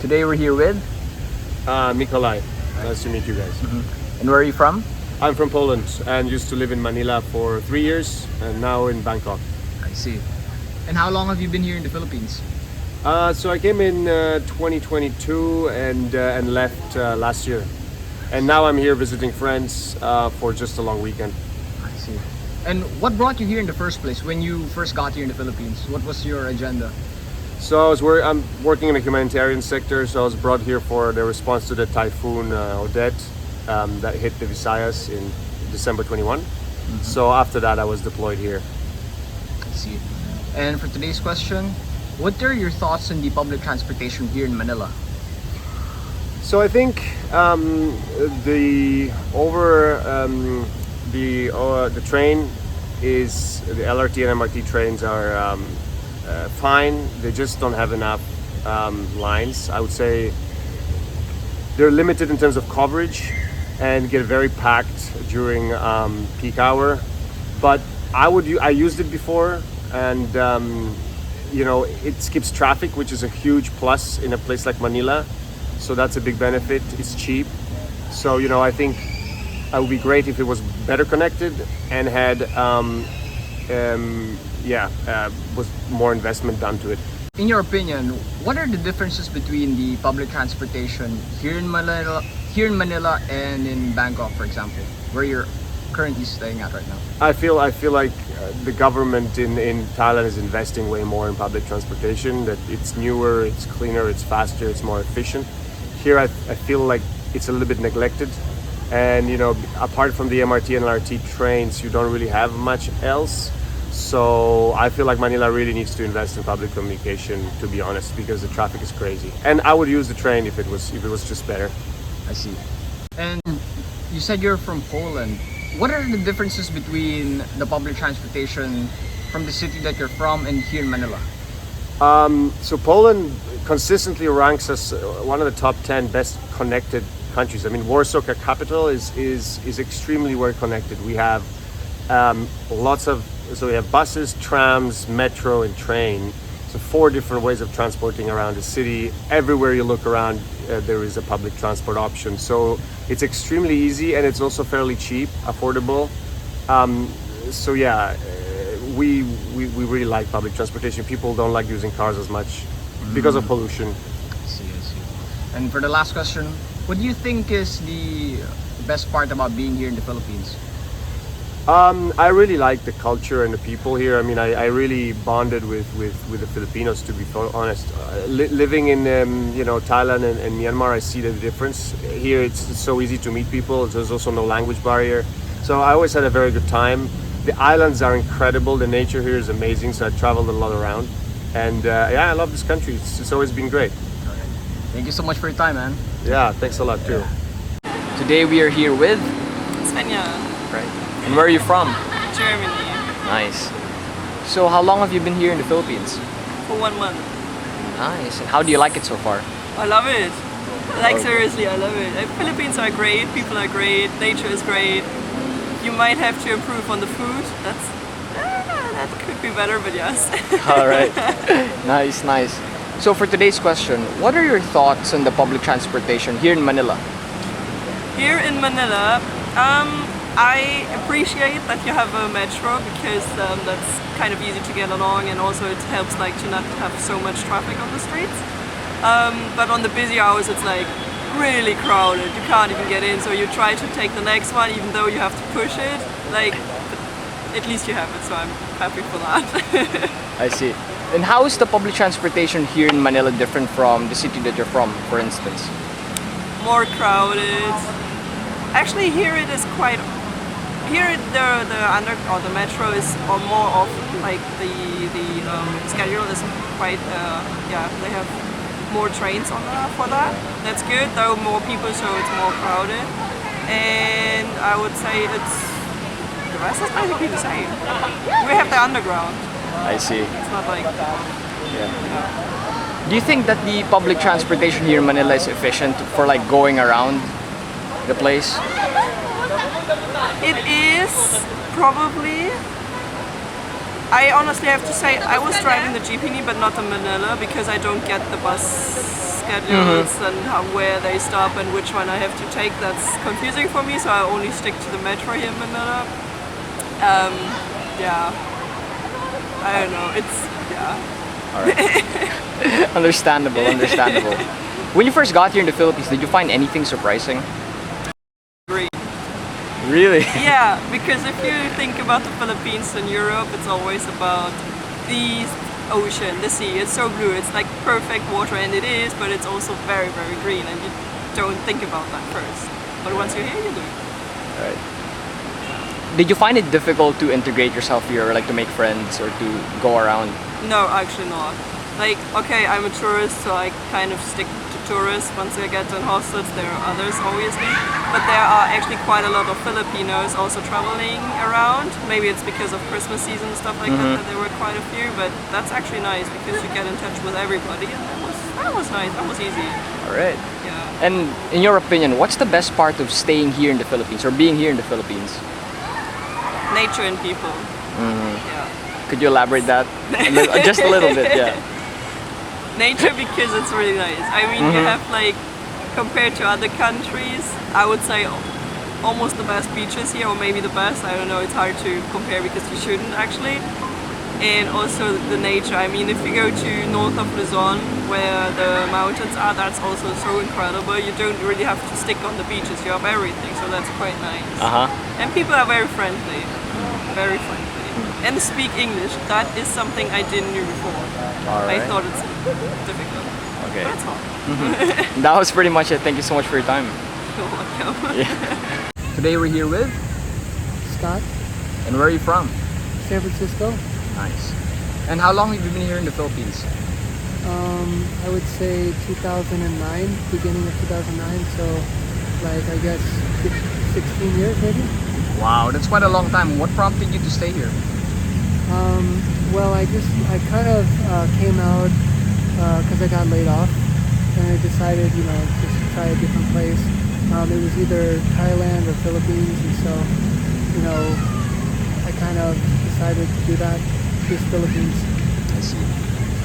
Today we're here with. Mikolaj. Nice to meet you guys. And where are you from? I'm from Poland and used to live in Manila for 3 years and now in Bangkok. I see. And how long have you been here in the Philippines? So I came in 2022 and left last year. And now I'm here visiting friends for just a long weekend. I see. And what brought you here in the first place? When you first got here in the Philippines, what was your agenda? So I'm working in the humanitarian sector, so I was brought here for the response to the typhoon Odette that hit the Visayas in December 21. So after that I was deployed here. I see. And for today's question, what are your thoughts on the public transportation here in Manila? So I think the train is the LRT and MRT trains are fine. They just don't have enough lines. I would say they're limited in terms of coverage and get very packed during peak hour. But I used it before, and it skips traffic, which is a huge plus in a place like Manila. So that's a big benefit. It's cheap. So I think it would be great if it was better connected and had was more investment done to it. In your opinion, what are the differences between the public transportation here in Manila and in Bangkok, for example, where you're currently staying at right now? I feel like the government in Thailand is investing way more in public transportation. That it's newer, it's cleaner, it's faster, it's more efficient. Here I feel like it's a little bit neglected, and apart from the MRT and LRT trains, you don't really have much else. So I feel like Manila really needs to invest in public communication, to be honest, because the traffic is crazy. And I would use the train if it was just better. I see. And you said you're from Poland. What are the differences between the public transportation from the city that you're from and here in Manila? So Poland consistently ranks as one of the top 10 best connected countries. I mean, Warsaw, capital, is extremely well connected. We have so we have buses, trams, metro, and train. So 4 different ways of transporting around the city. Everywhere you look around, there is a public transport option. So it's extremely easy, and it's also fairly cheap, affordable. We really like public transportation. People don't like using cars as much because of pollution. I see. And for the last question, what do you think is the best part about being here in the Philippines? I really like the culture and the people here. I mean, I really bonded with the Filipinos, to be honest. Living in Thailand and Myanmar, I see the difference. Here it's so easy to meet people. There's also no language barrier. So I always had a very good time. The islands are incredible. The nature here is amazing. So I traveled a lot around. And I love this country. It's always been great. Thank you so much for your time, man. Yeah, thanks a lot too. Today we are here with Svenja. Right. And where are you from? Germany. Nice. So how long have you been here in the Philippines? For 1 month. Nice. And how do you like it so far? I love it. Seriously, I love it. Philippines are great, people are great, nature is great. You might have to improve on the food. That could be better, but yes. All right. Nice. So for today's question, what are your thoughts on the public transportation here in Manila? Here in Manila, I appreciate that you have a metro because that's kind of easy to get along, and also it helps to not have so much traffic on the streets. But on the busy hours it's really crowded, you can't even get in, so you try to take the next one even though you have to push it. At least you have it, so I'm happy for that. I see. And how is the public transportation here in Manila different from the city that you're from, for instance? More crowded. Actually, here it is quite. Here the metro is more often. The schedule is quite. They have more trains for that. That's good. There are more people, so it's more crowded. And I would say the rest is basically the same. We have the underground. I see. It's not like. Yeah. Do you think that the public transportation here in Manila is efficient for going around the place? It is probably. I honestly have to say I was driving the jeepney, but not the Manila, because I don't get the bus schedules and where they stop and which one I have to take. That's confusing for me, so I only stick to the metro here in Manila. Yeah, I don't know. It's All right. Understandable, understandable. When you first got here in the Philippines, did you find anything surprising? great. Really? Yeah, because if you think about the Philippines and Europe, it's always about the ocean, the sea. It's so blue. It's like perfect water, and it is, but it's also very, very green, and you don't think about that first. But once you're here, you do. Right. Did you find it difficult to integrate yourself here, or like to make friends or to go around? No, actually not. Like, okay, I'm a tourist, so I kind of stick to tourists. Once I get in hostels, there are others, obviously. But there are actually quite a lot of Filipinos also traveling around. Maybe it's because of Christmas season and stuff like that there were quite a few. But that's actually nice because you get in touch with everybody, and that was nice. That was easy. All right. Yeah. And in your opinion, what's the best part of staying here in the Philippines or being here in the Philippines? Nature and people. Yeah. Could you elaborate that? Just a little bit, yeah. Nature, because it's really nice. I mean, you have like, compared to other countries, I would say almost the best beaches here, or maybe the best. I don't know, it's hard to compare because you shouldn't actually. And also the nature. I mean, if you go to north of Luzon, where the mountains are, that's also so incredible. You don't really have to stick on the beaches. You have everything, so that's quite nice. And people are very friendly, very friendly. And speak English. That is something I didn't know before. I thought it's difficult. Okay. That's all. That was pretty much it. Thank you so much for your time. You're welcome. Yeah. Today we're here with, Scott, and where are you from? San Francisco. Nice. And how long have you been here in the Philippines? I would say 2009, beginning of 2009. So, like, I guess 16 years maybe. Wow, that's quite a long time. What prompted you to stay here? Well, I kind of came out because I got laid off, and I decided, just to try a different place. It was either Thailand or Philippines, and so, I kind of decided to do that, choose Philippines. I see.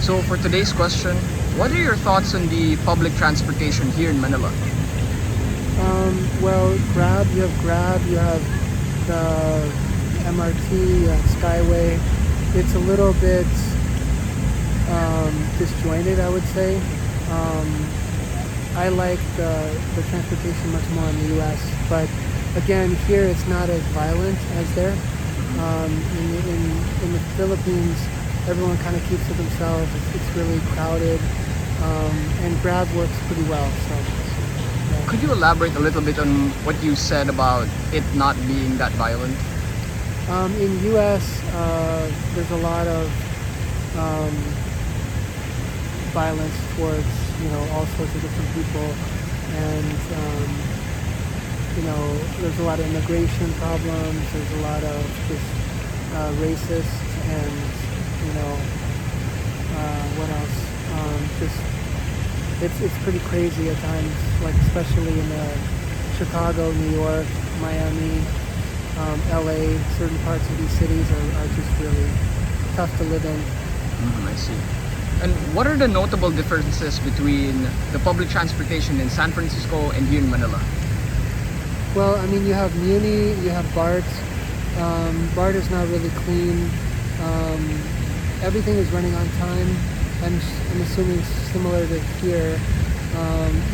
So for today's question, what are your thoughts on the public transportation here in Manila? Well, you have the MRT, you have Skyway. It's a little bit disjointed, I would say. I like the transportation much more in the US, but again, here it's not as violent as there. In the Philippines, everyone kind of keeps to themselves. It's really crowded, and Grab works pretty well. So, yeah. Could you elaborate a little bit on what you said about it not being that violent? In US, there's a lot of violence towards all sorts of different people, and there's a lot of immigration problems. There's a lot of just racist, and what else? It's pretty crazy at times, like especially in Chicago, New York, Miami, LA. Certain parts of these cities are just really tough to live in. I see. And what are the notable differences between the public transportation in San Francisco and here in Manila? Well, I mean, you have Muni, you have BART. BART is not really clean. Everything is running on time. I'm assuming similar to here.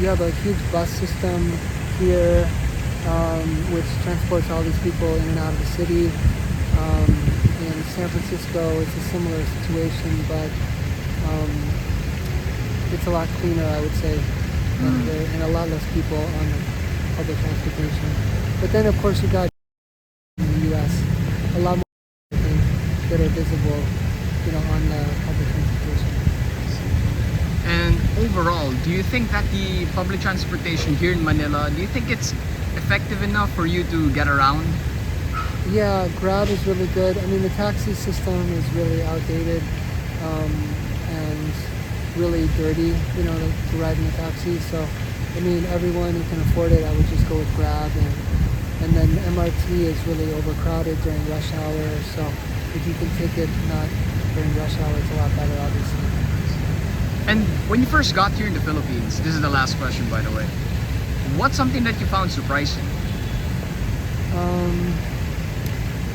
You have a huge bus system here, which transports all these people in and out of the city. In San Francisco, it's a similar situation, but it's a lot cleaner, I would say, and a lot less people on the public transportation. But then, of course, you got in the U.S. a lot more, I think, that are visible, on the public transportation. And overall, do you think that the public transportation here in Manila, do you think it's effective enough for you to get around? Yeah, Grab is really good. I mean, the taxi system is really outdated and really dirty, to ride in a taxi. So, I mean, everyone who can afford it, I would just go with Grab. And then MRT is really overcrowded during rush hour. So, if you can take it not during rush hour, it's a lot better, obviously. And when you first got here in the Philippines, this is the last question, by the way. What's something that you found surprising?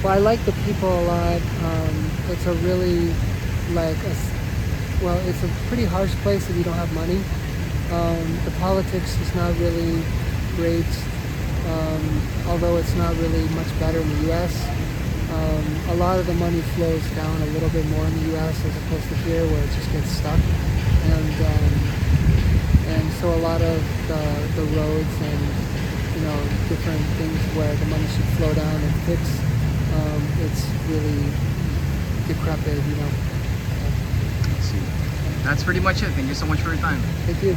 Well, I like the people a lot. It's a really it's a pretty harsh place if you don't have money. The politics is not really great, although it's not really much better in the U.S. A lot of the money flows down a little bit more in the U.S. as opposed to here, where it just gets stuck. And so a lot of the roads and different things where the money should flow down and fix, it's really decrepit. I see. That's pretty much it. Thank you so much for your time. Thank you.